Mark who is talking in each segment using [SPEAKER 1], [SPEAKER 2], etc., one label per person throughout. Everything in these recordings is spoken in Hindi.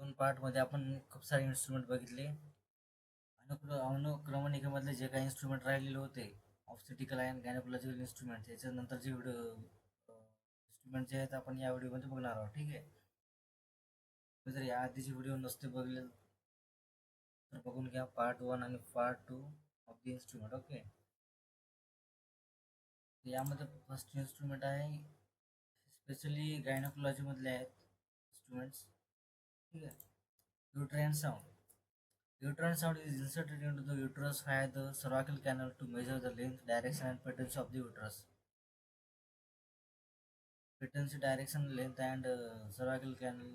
[SPEAKER 1] दोन पार्टमध्ये आपण खूप सारे इन्स्ट्रुमेंट बघितले. अनुक्रमणिकेमधले जे काही इन्स्ट्रुमेंट राहिलेले होते, ऑब्स्टेटिकल आणि गायनोकोलॉजिकल इन्स्ट्रुमेंट, त्याच्यानंतरचे व्हिडिओ इन्स्ट्रुमेंट जे आहेत आपण या व्हिडिओमध्ये बघणार आहोत. ठीक आहे. तुम्ही जर या आधीचे व्हिडिओ नसते बघले तर बघून घ्या, पार्ट 1 आणि part 2 of the instrument. Okay. यामध्ये फर्स्ट इन्स्ट्रुमेंट आहे, स्पेशली गायनोकोलॉजीमधले आहेत इन्स्ट्रुमेंट्स. ठीक आहे. Uterine sound. Uterine sound is inserted into the uterus via the cervical canal to measure the length, direction, and patency of the uterus. Patency, direction, length, and cervical canal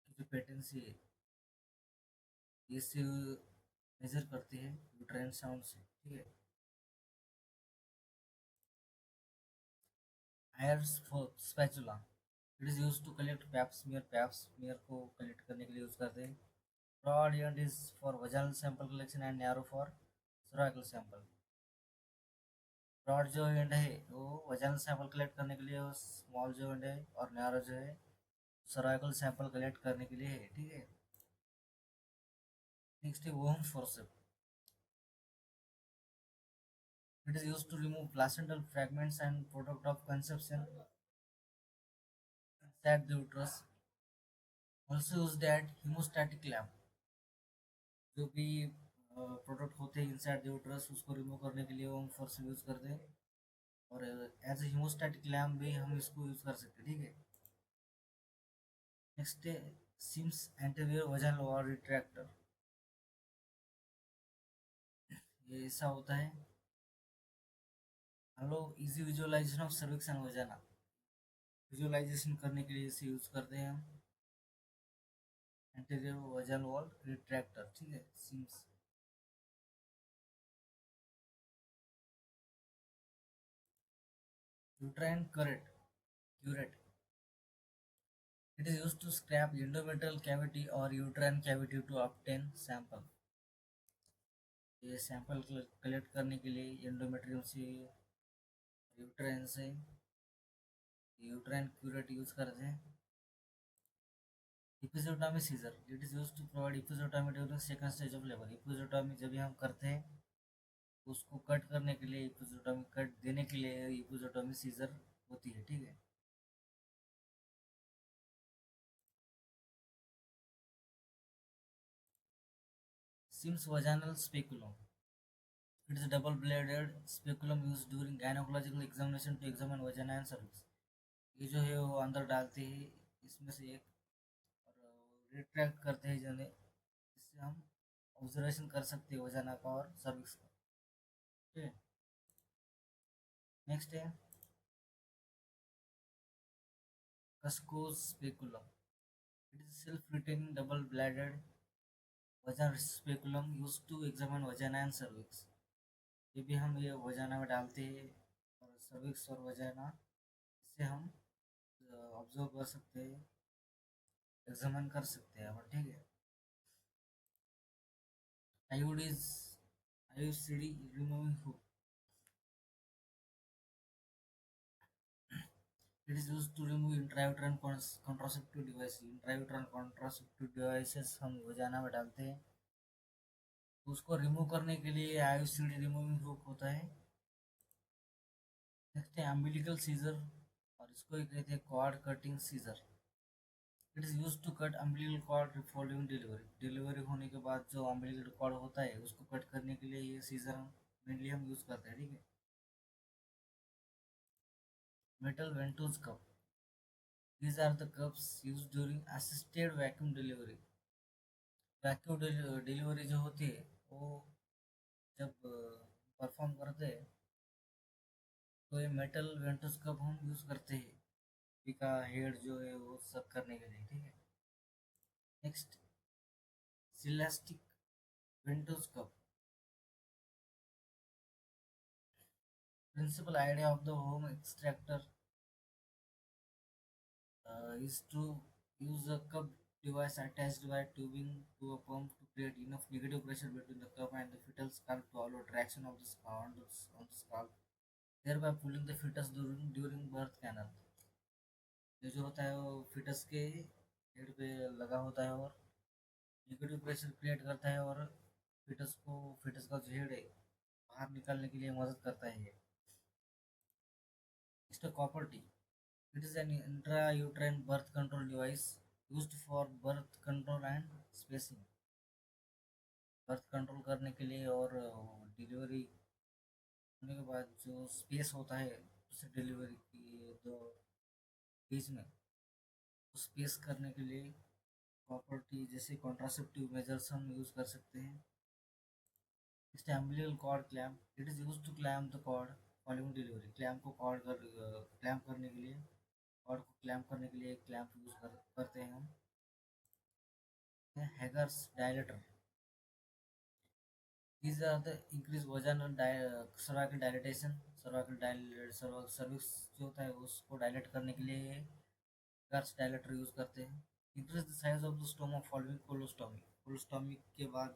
[SPEAKER 1] की जो पेटेंसी है इससे मेजर करती है यूट्राइन साउंड से. ठीक है. Ayer's spatula. It is used to collect pap smear. Pap smear को कलेक्ट करने के लिए यूज करते हैं. Broad end is for vaginal sample collection and narrow for cervical sample. Broad जो एंड है वो वजन सैंपल कलेक्ट करने के लिए, और स्मॉल जो एंड है और नैरो जो है सर्वाइकल सैंपल कलेक्ट करने के लिए है. ठीक है. नेक्स्ट है ovum forcep. It is use to remove placental fragments and product of conception inside the uterus. Also used at hemostatic lab. जो भी प्रोडक्ट होते हैं इनसाइड द यूट्रस उसको रिमूव करने के लिए वोम फोर्स यूज करते हैं, और एज ए हीमोस्टैटिक लैम्प भी हम इसको यूज कर सकते हैं. ठीक है. नेक्स्ट है Sims anterior vaginal wall retractor. ये ऐसा होता है, हम लोग easy visualisation of cervix and vagina visualisation करने के लिए इसे यूज करते हैं हम. Anterior vaginal wall retractor. ठीक है. Sims. Uterine curette. It is used to scrap endometrial cavity or uterine cavity to obtain sample. ये सैंपल कलेक्ट करने के लिए एंडोमेट्रियम से, यूट्राइन से यूट्राइन क्यूरेट यूज करते हैं. Episiotomy scissor. It is use to provide episiotomy during second stage of labour. Episiotomy जब भी हम करते हैं उसको कट करने के लिए, इपिजोटॉमी कट देने के लिए इपिजोटॉमी सीजर होती है. ठीक है. Sims vaginal speculum. It is a double-bladed speculum used during gynecological examination to examine vagina and cervix. ये जो है वो अंदर डालते हैं इसमें से एक, और रिट्रैक्ट करते हैं जिन्हें, इससे हम ऑब्जर्वेशन कर सकते हैं वजाना का और सर्विक्स का. ठीक है. नेक्स्ट है Cusco's speculum. It is self retaining double bladed vagina speculum use to examine vagina and cervix. ये भी हम ये वजाना में डालते हैं, और सर्विक्स और वजाना इससे हम ऑब्जर्व कर सकते हैं, एग्जामिन कर सकते हैं. और ठीक है. IUD is IUCD removing hook. It is use to remove intrauterine contraceptive device. Intrauterine contraceptive devices हम वजाना में डालते हैं, तो उसको रिमूव करने के लिए आईयूसीडी रिमूविंग हुक होता है. नेक्स्ट है अम्बिलिकल सीजर, और इसको ही कहते हैं cord cutting scissor. It is use to cut umbilical cord following delivery. Delivery होने के बाद जो अम्बिलिकल कॉर्ड होता है उसको कट करने के लिए ये सीजर मेनली हम यूज करते हैं. ठीक है. Metal ventouse cup. These are the cups used during assisted vacuum delivery. Vacuum delivery जो होती है वो जब परफॉर्म करते हैं तो ये मेटल वेंटोस कप हम यूज़ करते हैं पी का हेड जो है वो सब करने के लिए. ठीक है. Next silastic ventouse cup. Principal idea of the home extractor is to use a cup device attached by tubing to a pump to create enough negative pressure between the cup and the fetal scalp to allow traction of the on the scalp, thereby pulling the fetus during birth canal. ये जो होता है वो fetus के हेड पे लगा होता है और नेगेटिव प्रेशर क्रिएट करता है और फिटस का जो हेड है बाहर निकालने के लिए मदद करता है। Next copper T, it is an intra-uterine birth control device used for birth control and spacing. Birth control करने के लिए और डिलीवरी होने के बाद जो स्पेस होता है उस डिलीवरी की दो बीच में, स्पेस करने के लिए प्रॉपर्टी जैसे कॉन्ट्रासेप्टिव मेजर्स हम यूज कर सकते हैं। Next umbilical cord clamp, it is use to clamp the cord following delivery. Clamp करने के लिए कॉर्ड को क्लैम्प करने के लिए एक क्लैम्प करते हैं हम। हैगर्स dilator, these are the increase vaginal cervical dilatation, cervix जो होता है उसको डायलेट करने के लिए गर्स डायलेटर यूज करते हैं। Increase the size of the stoma following colostomy, colostomy के बाद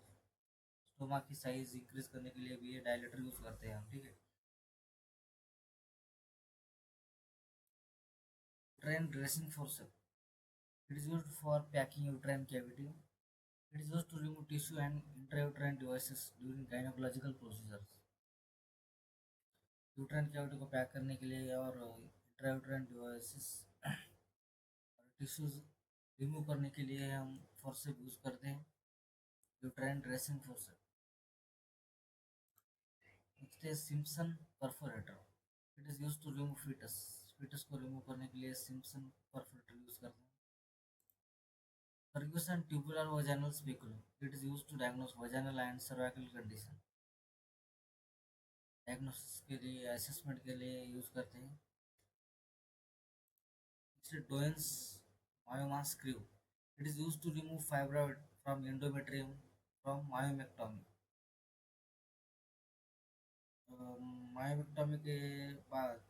[SPEAKER 1] स्टोमा की साइज इंक्रीज करने के लिए भी ये डायलेटर यूज करते हैं हम, ठीक है। Uterine dressing forcep, it is used for packing uterine cavity. It is used to remove tissue and intrauterine devices during gynaecological procedures. Uterine cavity को पैक करने के लिए और इंट्रायूट्राइन डिवाइसेस टिश्यूज रिमूव करने के लिए हम फोर्सेप यूज करते हैं, यूट्राइन ड्रेसिंग फोर्सेप। नेक्स्ट है Simpson perforator, it is use to remove foetus. Foetus को रिमूव करने के लिए सिम्पसन परफोरेटर यूज करते हैं। Ferguson tubular vaginal speculum, it is use to diagnose vaginal and cervical condition. Diagnosis के लिए असेसमेंट के लिए यूज करते हैं। Doyens myoma screw, it is used to remove fibroid from endometrium from myomectomy। Myomectomy के बाद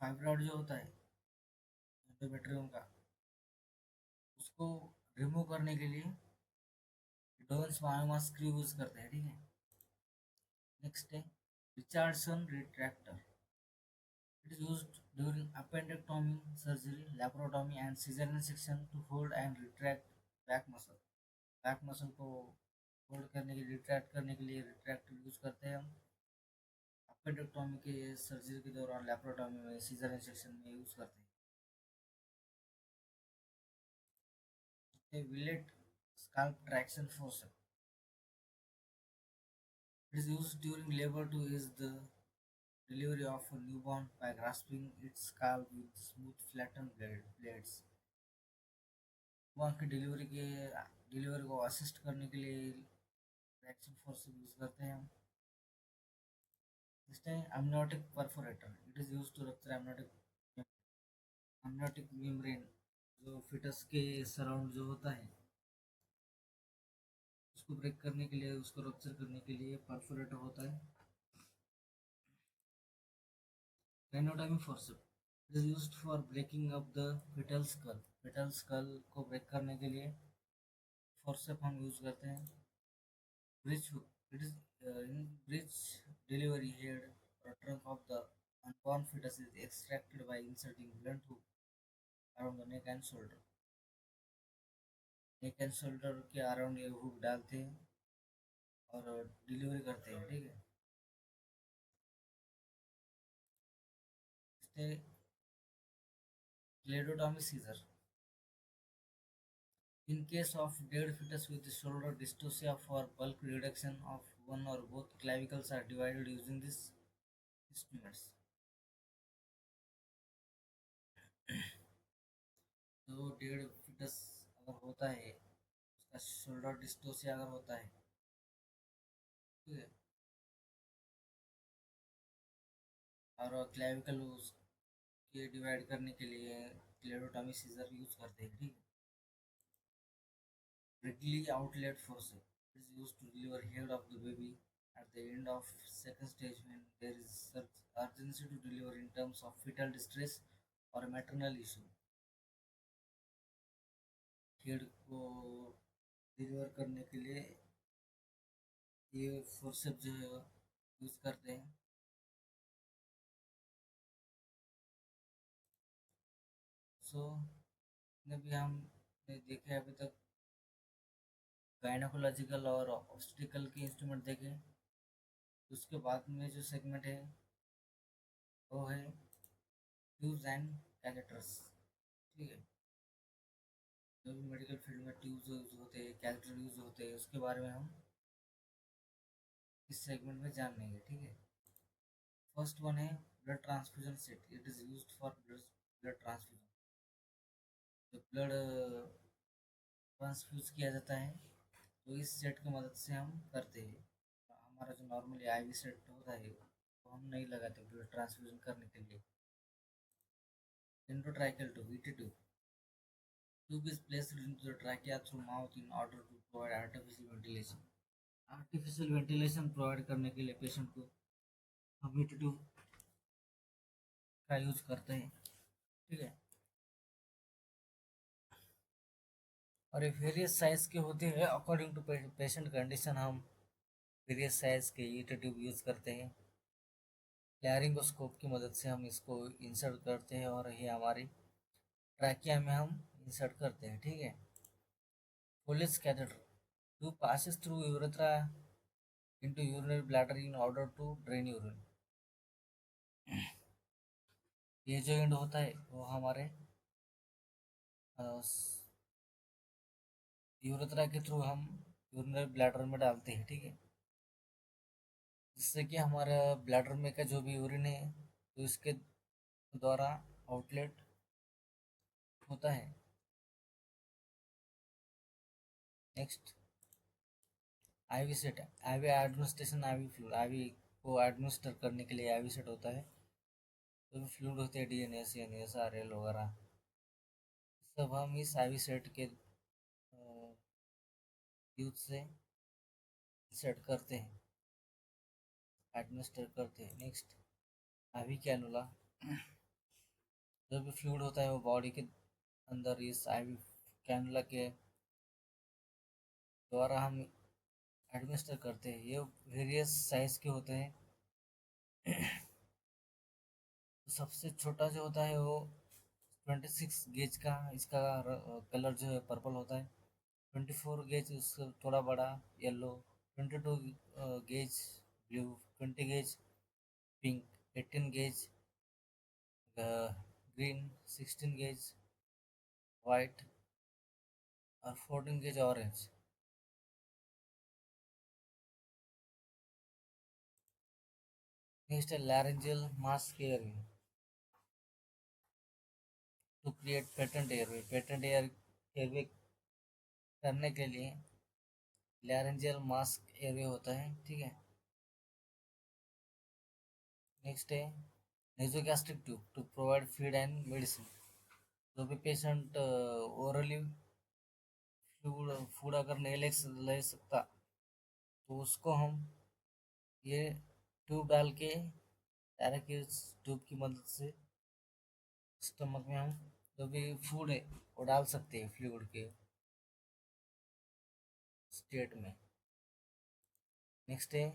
[SPEAKER 1] फाइब्रॉइड जो होता है एंडोमेट्रियम का, उसको रिमूव करने के लिए डोयंस मायोमा स्क्रू यूज करते हैं, ठीक है। नेक्स्ट है Richardson retractor, it is used during appendectomy surgery, laparotomy and cesarean section to hold and retract back muscle। Back muscle को होल्ड करने के लिए रिट्रैक्ट करने के लिए रिट्रैक्टर यूज करते हैं हम। अपेंडेक्टोमी के सर्जरी के दौरान लैप्रोटोमी में सीजर सेक्शन में यूज करते हैं। Willett scalp traction forcep, it is used during labor to ease the delivery of a newborn by grasping its scalp with smooth flattened blades। नewborn की डिलीवरी को असिस्ट करने के लिए ट्रैक्शन फोर्सेप यूज करते हैं हम। नेक्स्ट है amniotic perforator, it is used to rupture amniotic membrane, जो फिटस के सराउंड जो होता है उसको ब्रेक करने के लिए, उसको रप्चर करने के लिए परफोरेटर होता है। Craniotomy forceps, it is used for breaking up the fetal skull. Fetal skull को ब्रेक करने के लिए फोर्सेप हम यूज करते हैं। Breech hook, it is in breech delivery head or trunk of the unborn fetus is extracted by inserting blunt hook around the neck and shoulder। Neck and shoulder के अराउंड ये हुक डालते हैं और डिलीवरी करते हैं, ठीक है। इससे क्लेडोटॉमी scissor, in case of dead fetus with shoulder dystocia for bulk reduction of one or both clavicles are divided using these instruments। जो डेड फिटस अगर होता है, उसका शोल्डर डिस्टोसिया अगर होता है, ठीक है, और क्लेविकल उसके डिवाइड करने के लिए क्लेडोटॉमी सीजर यूज करते हैं, ठीक है। Wrigley outlet forceps is used to deliver head of the baby at the end of second stage when there is urgency to deliver in terms of fetal distress or maternal issue। Head को डिलीवर करने के लिए ये फोर्सेप जो है यूज करते हैं। सो जितने भी हमने देखे अभी तक गायनोकोलॉजिकल और ऑब्स्टिकल के इंस्ट्रूमेंट देखे, उसके बाद में जो सेगमेंट है वो है ट्यूब्स एंड कैथेटर्स। ठीक है, जो भी मेडिकल फील्ड में ट्यूब्स यूज होते हैं, कैथेटर यूज होते हैं, उसके बारे में हम इस सेगमेंट में जान लेंगे। ठीक है, फर्स्ट वन है blood transfusion set. It is used for blood transfusion. जब ब्लड ट्रांसफ्यूज किया जाता है तो इस सेट की मदद से हम करते हैं। हमारा जो नॉर्मली आईवी सेट होता है वो हम नहीं लगाते ब्लड ट्रांसफ्यूजन करने के लिए। Endotracheal tube, ET tube. Tube is placed into the trachea through mouth in order to provide artificial ventilation. Artificial ventilation provide करने के लिए पेशेंट को हम ईटी ट्यूब का यूज करते हैं। ठीक है, और ये वेरियस साइज के होते हैं। अकॉर्डिंग टू पेशेंट कंडीशन हम वेरियस साइज के ईटी ट्यूब यूज करते हैं। लैरिंगोस्कोप की मदद से हम इसको इंसर्ट करते हैं और ये हमारी ट्रैकिया में हम इंसर्ट करते हैं। ठीक है, Foley's catheter. Tube passes through urethra into urinary bladder in order to drain urine. ये जो एंड होता है वो हमारे यूरेथ्रा के थ्रू हम यूरिनरी ब्लैडर में डालते हैं। ठीक है, जिससे कि हमारा ब्लैडर में का जो भी यूरिन है तो इसके द्वारा आउटलेट होता है। Next, IV set. IV administration, IV fluid. IV को एडमिनिस्टर करने के लिए आईवी सेट होता है। जो भी फ्लूइड होते हैं डीएनए सीएनए आरएल वगैरह, सब हम इस आईवी सेट के यूज से सेट करते हैं, एडमिनिस्टर करते हैं। Next, IV cannula. जो भी फ्लूइड होता है वो बॉडी के अंदर इस आईवी कैनुला के द्वारा हम एडमिनिस्टर करते हैं। ये वेरियस साइज के होते हैं। तो सबसे छोटा जो होता है वो 26 गेज का, इसका कलर जो है पर्पल होता है। 24 गेज उससे थोड़ा बड़ा yellow. 22 gauge blue. 20 gauge pink. 18 gauge green. 16 gauge white और 14 गेज ऑरेंज। नेक्स्ट है laryngeal mask airway to create patent airway. Patent airway करने के लिए लैरेंजियल मास्क एयरवे होता है। ठीक है, नेक्स्ट है nasogastric tube to provide feed and medicine. जो भी पेशेंट ओरली फूड फूड अगर नहीं ले सकता तो उसको हम ये ट्यूब डाल के डायरेक्ट इस ट्यूब की मदद से स्टमक में हम जो भी फूड है वो डाल सकते हैं फ्लूइड के स्टेट में। नेक्स्ट है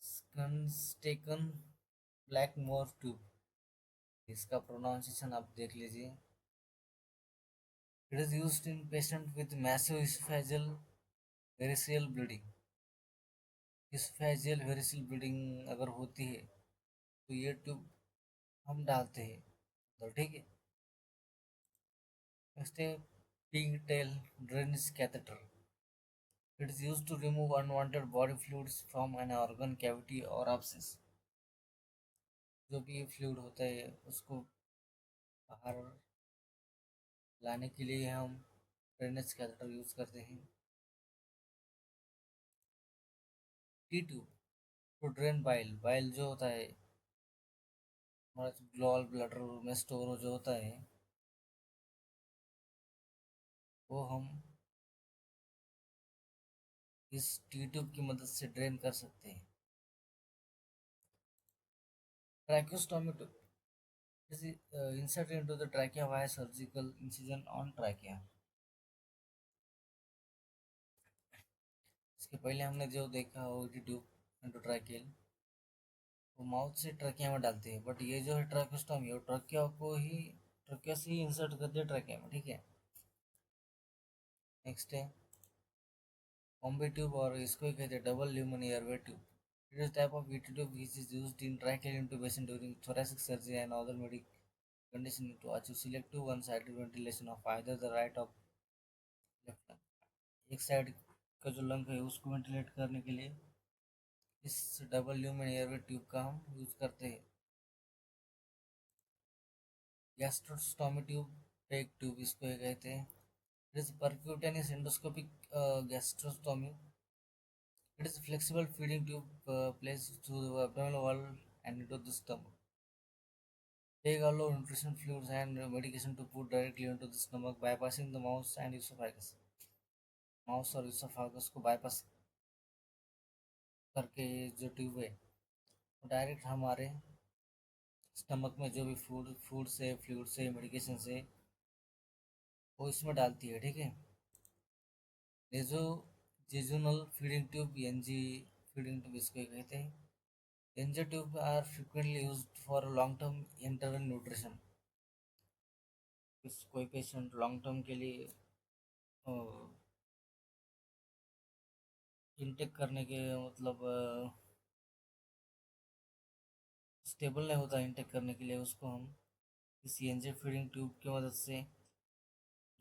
[SPEAKER 1] स्कंस्टेकन ब्लैक मोर ट्यूब। इसका प्रोनाउंसिएशन आप देख लीजिए। It is used in patient with massive esophageal variceal bleeding. esophageal variceal bleeding अगर होती है तो ये ट्यूब हम डालते हैं। तो ठीक है, नेक्स्ट है pig tail drainage catheter. It is used to remove unwanted body fluids from an organ cavity और abscess। जो भी फ्लूइड होता है उसको बाहर लाने के लिए हम ड्रेनेज कैथेटर यूज करते हैं। T tube to drain bile. Bile जो होता है हमारा गॉल ब्लैडर में स्टोर जो होता है वो हम इस टी ट्यूब की मदद से ड्रेन कर सकते हैं। Tracheostomy is inserted into the trachea via surgical incision on trachea। इसके पहले हमने जो देखा ओटी ट्यूब एंडोट्रैकियल, वो माउथ से ट्रकिया में डालते हैं, बट ये जो है ट्रकोस्टोमी वो ट्रकिया को ही ट्रकिया से ही इंसर्ट करते हैं ट्रकिया में, ठीक है। नेक्स्ट है कॉम्बी ट्यूब, और इसको ही कहते हैं double lumen airway tube. It is type of ET tube which is used in tracheal इंटुबेशन during thoracic surgery and other medical condition to achieve selective one-sided ventilation of either the right or left lung। एक साइड का जो लंग है उसको वेंटिलेट करने के लिए इस डबल ल्यूमन एयरवे ट्यूब का हम यूज करते हैं। गैस्ट्रोस्टोमी ट्यूब, पेग ट्यूब इसको ये कहते हैं। It is percutaneous endoscopic gastrostomy. It is a flexible feeding tube placed through the abdominal wall and into the stomach. Peg allow nutrition, fluids, and medication to put directly into the stomach, bypassing the mouth and esophagus। Mouse और इसोफागस को बाईपास करके ये जो ट्यूब है वो डायरेक्ट हमारे स्टमक में जो भी फूड फूड से, फ्लूइड से, मेडिकेशन से वो इसमें डालती है, ठीक है। Nasojejunal feeding tube, NG feeding tube इसको कहते हैं। NG tube are frequently used for long term internal nutrition. कोई पेशेंट लॉन्ग टर्म के लिए इनटेक करने के मतलब स्टेबल नहीं होता इनटेक करने के लिए, उसको हम इस एनजे फीडिंग ट्यूब की मदद से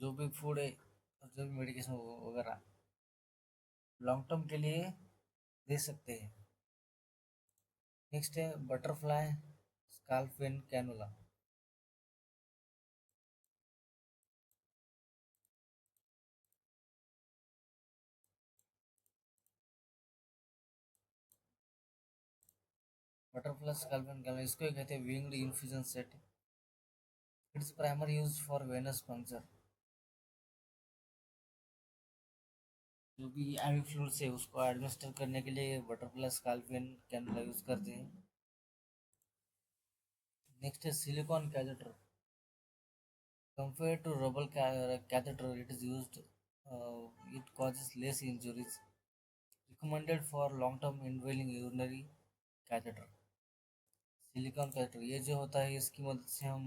[SPEAKER 1] जो भी फूड है और जो भी मेडिकेशन वगैरह लॉन्ग टर्म के लिए दे सकते हैं। नेक्स्ट है butterfly scalp vein cannula. Butterfly scalp vein cannula इसको कहते हैं winged infusion set. Its primary use for venous puncture. जो भी आईवी फ्लूइड है उसको एडमिनिस्टर करने के लिए butterfly scalp vein cannula use करते हैं। नेक्स्ट है silicon catheter. Compared to rubber catheter, it is used. It causes less injuries. Recommended for long-term indwelling urinary catheter। Silicon catheter ये जो होता है इसकी मदद से हम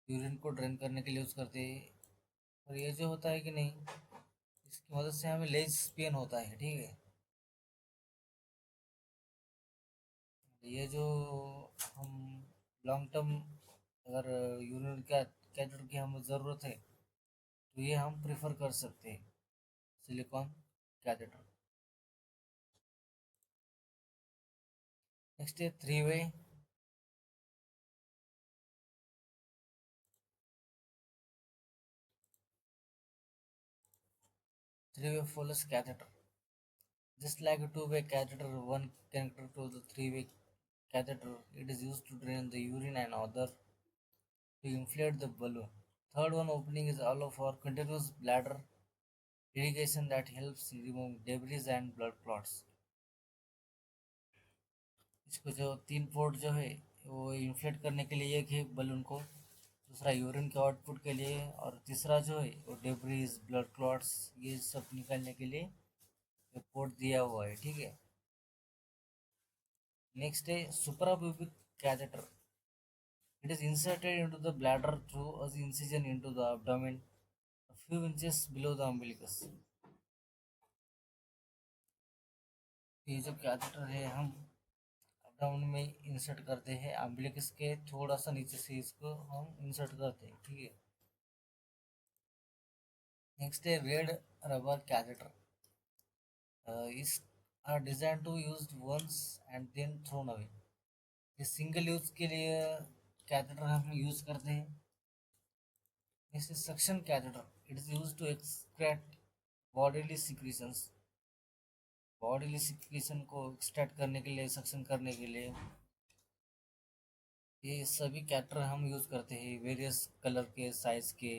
[SPEAKER 1] यूरिन को ड्रेन करने के लिए यूज़ करते हैं। और ये जो होता है कि नहीं, इसकी मदद से हमें लेज पेन होता है, ठीक है। ये जो हम लॉन्ग टर्म अगर यूरिन का कैथेटर की हमें ज़रूरत है तो ये हम प्रेफर कर सकते हैं सिलिकॉन कैथेटर। नेक्स्ट है three-way Foley's catheter। Just like a two-way catheter, one connector to the three-way catheter, it is used to drain the urine and other to inflate the balloon. Third one opening is allow for continuous bladder irrigation that helps remove debris and blood clots। इसको जो तीन पोर्ट जो है वो इन्फ्लेट करने के लिए एक है बलून को, दूसरा यूरिन के आउटपुट के लिए, और तीसरा जो है वो डेब्रीज, ब्लड क्लॉट्स ये सब निकालने के लिए पोर्ट दिया हुआ है, ठीक है। नेक्स्ट है suprapubic catheter. It is inserted into the bladder through an incision into the abdomen a few inches below the umbilicus। ये जो कैथेटर है हम abdomen में इंसर्ट करते हैं, अम्बिलिकस के थोड़ा सा नीचे से इसको हम इंसर्ट करते हैं, ठीक है। नेक्स्ट है red rubber catheter. Is are design to use once and then thrown away. ये सिंगल यूज के लिए कैथेटर हम यूज करते हैं। Next is suction catheter। It is used to extract bodily secretions। Bodily secretion को एक्सट्रैक्ट करने के लिए, सक्शन करने के लिए ये सभी कैरेक्टर हम यूज़ करते हैं। वेरियस कलर के, साइज के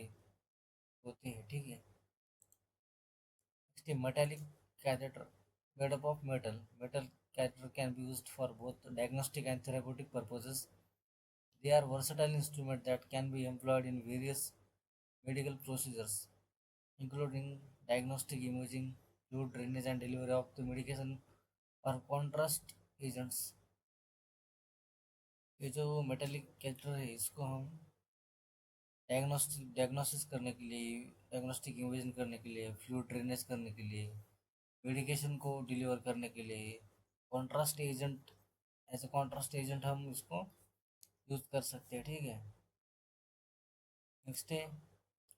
[SPEAKER 1] होते हैं, ठीक है। Next metallic catheter made up of metal. Metal catheter can be used for both diagnostic and therapeutic purposes. They are versatile instrument that can be employed in various medical procedures including diagnostic imaging, fluid drainage and delivery of the medication or contrast agents। ये जो मेटेलिक कैथेटर है इसको हम डायग्नोसिस करने के लिए, डायग्नोस्टिक इमेजिंग करने के लिए, फ्लूइड ड्रेनेज करने के लिए, मेडिकेशन को डिलीवर करने के लिए contrast agent, as a contrast agent हम इसको यूज कर सकते हैं, ठीक है। नेक्स्ट है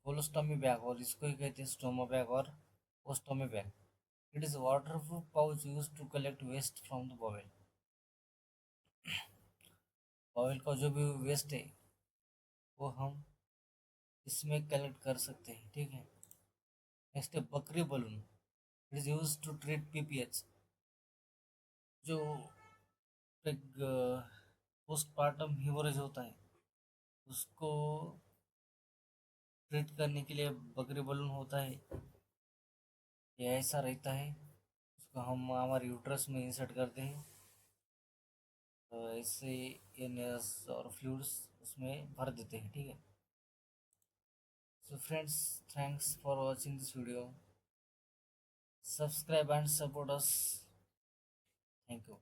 [SPEAKER 1] कोलोस्टोमी बैग, और इसको ही कहते हैं स्टोमा बैग और ostomy bag. It is waterproof pouch use to collect waste from the bowel. Bowel का जो भी वेस्ट है वो हम इसमें कलेक्ट कर सकते हैं, ठीक है। नेक्स्ट है Bakri balloon. It is use to treat PPH, जो एक पोस्टमार्टम हीमोरेज होता है उसको ट्रीट करने के लिए बकरी बलून होता है। ये ऐसा रहता है, उसको हम हमारे यूट्रस में इंसर्ट करते हैं, तो इससे ये नर्स और फ्लूइड्स उसमें भर देते हैं, ठीक है। So friends, thanks for watching this video, subscribe and support us, thank you.